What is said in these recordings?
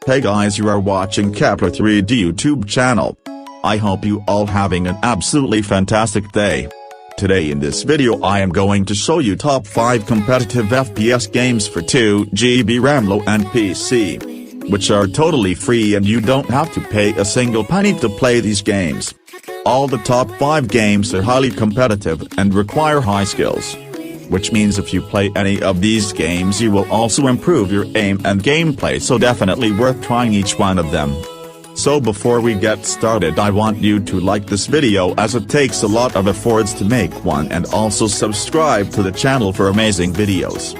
Hey guys, you are watching TheFatRat YouTube channel. I hope you all having an absolutely fantastic day. Today in this video I am going to show you top 5 competitive FPS games for 2 GB RAM low and PC, which are totally free and you don't have to pay a single penny to play these games. All the top 5 games are highly competitive and require high skills, which means if you play any of these games you will also improve your aim and gameplay, so definitely worth trying each one of them. So before we get started, I want you to like this video as it takes a lot of efforts to make one, and also subscribe to the channel for amazing videos.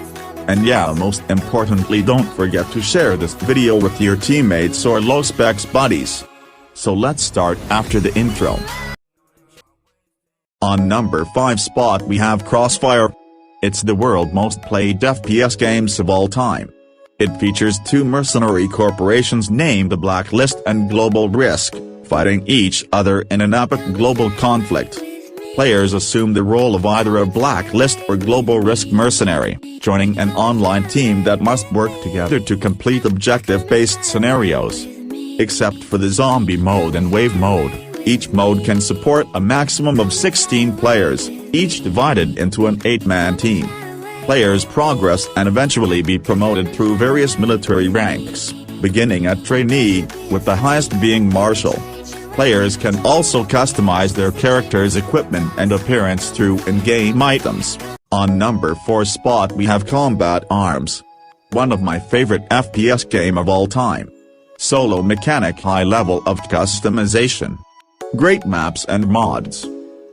And yeah, most importantly, don't forget to share this video with your teammates or low specs buddies. So let's start after the intro. On number 5 spot we have Crossfire. It's the world's most played FPS games of all time. It features 2 mercenary corporations named the Blacklist and Global Risk, fighting each other in an epic global conflict. Players assume the role of either a Blacklist or Global Risk mercenary, joining an online team that must work together to complete objective-based scenarios. Except for the zombie mode and wave mode, each mode can support a maximum of 16 players, each divided into an 8-man team. Players progress and eventually be promoted through various military ranks, beginning at trainee, with the highest being marshal. Players can also customize their character's equipment and appearance through in-game items. On number 4 spot we have Combat Arms. One of my favorite FPS game of all time. Solo mechanic, high level of customization. Great maps and mods.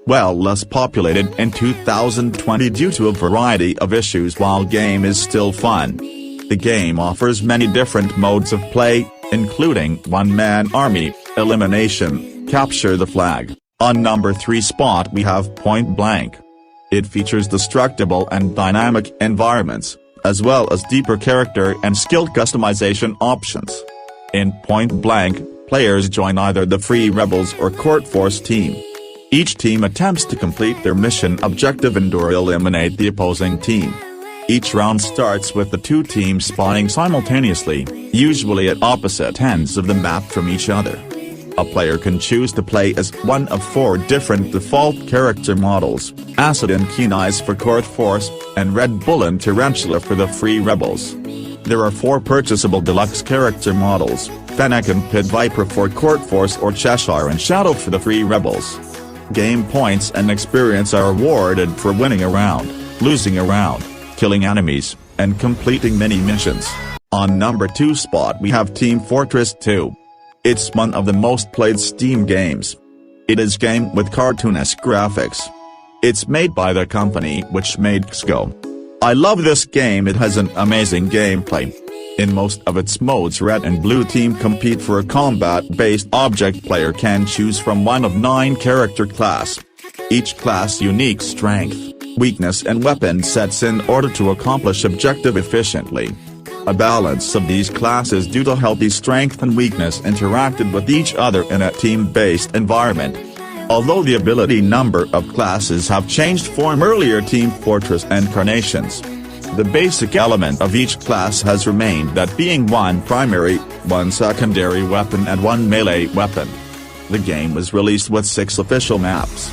Well, less populated in 2020 due to a variety of issues, while game is still fun. The game offers many different modes of play, including one-man army, elimination, capture the flag. On number 3 spot we have Point Blank. It features destructible and dynamic environments, as well as deeper character and skill customization options. In Point Blank, players join either the Free Rebels or Court Force team. Each team attempts to complete their mission objective and/or eliminate the opposing team. Each round starts with the 2 teams spawning simultaneously, usually at opposite ends of the map from each other. A player can choose to play as one of 4 different default character models: Acid and Keen Eyes for Court Force, and Red Bull and Tarantula for the Free Rebels. There are 4 purchasable deluxe character models: Fennec and Pit Viper for Court Force, or Cheshire and Shadow for the Free Rebels. Game points and experience are awarded for winning a round, losing a round, killing enemies, and completing mini missions. On number 2 spot we have Team Fortress 2. It's one of the most played Steam games. It is a game with cartoonish graphics. It's made by the company which made XCO. I love this game, it has an amazing gameplay. In most of its modes, red and blue team compete for a combat-based object. Player can choose from one of 9 character class. Each class unique strength, weakness and weapon sets in order to accomplish objective efficiently. A balance of these classes due to healthy strength and weakness interacted with each other in a team-based environment. Although the ability number of classes have changed from earlier Team Fortress incarnations, the basic element of each class has remained, that being 1 primary, 1 secondary weapon and 1 melee weapon. The game was released with 6 official maps,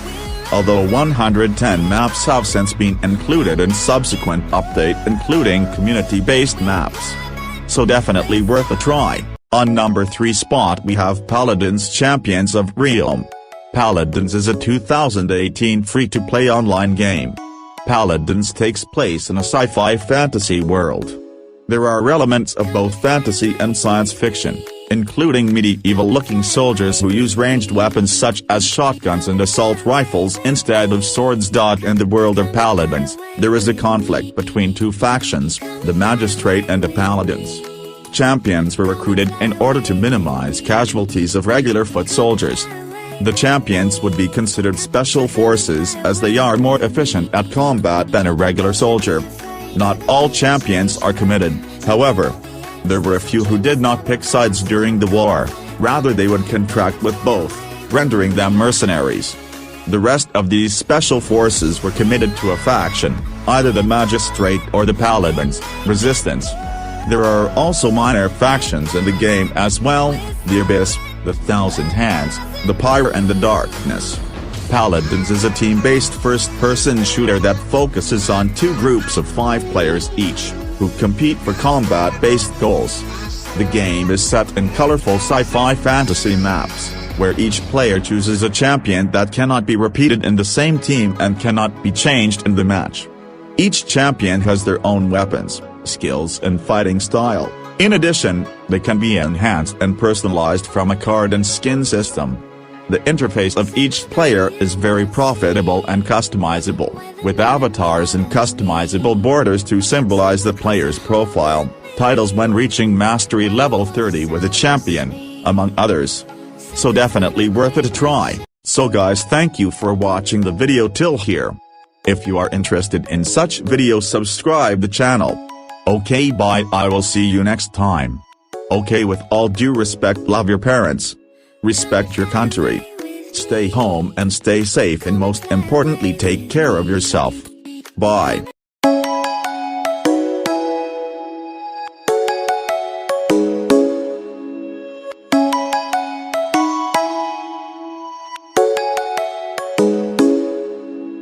although 110 maps have since been included in subsequent update, including community-based maps. So definitely worth a try. On number 3 spot we have Paladins Champions of Realm. Paladins is a 2018 free-to-play online game. Paladins takes place in a sci-fi fantasy world. There are elements of both fantasy and science fiction, including medieval-looking soldiers who use ranged weapons such as shotguns and assault rifles instead of swords. In the world of Paladins, there is a conflict between 2 factions, the Magistrate and the Paladins. Champions were recruited in order to minimize casualties of regular foot soldiers. The champions would be considered special forces as they are more efficient at combat than a regular soldier. Not all champions are committed, however. There were a few who did not pick sides during the war, rather they would contract with both, rendering them mercenaries. The rest of these special forces were committed to a faction, either the Magistrate or the Paladins, Resistance. There are also minor factions in the game as well, the Abyss, the Thousand Hands, the Pyre and the Darkness. Paladins is a team-based first-person shooter that focuses on 2 groups of 5 players each, who compete for combat-based goals. The game is set in colorful sci-fi fantasy maps, where each player chooses a champion that cannot be repeated in the same team and cannot be changed in the match. Each champion has their own weapons, skills and fighting style. In addition, they can be enhanced and personalized from a card and skin system. The interface of each player is very profitable and customizable, with avatars and customizable borders to symbolize the player's profile, titles when reaching mastery level 30 with a champion, among others. So definitely worth it a try. So guys, thank you for watching the video till here. If you are interested in such videos, subscribe the channel. Okay, bye, I will see you next time. Okay, with all due respect, love your parents. Respect your country. Stay home and stay safe, and most importantly, take care of yourself. Bye.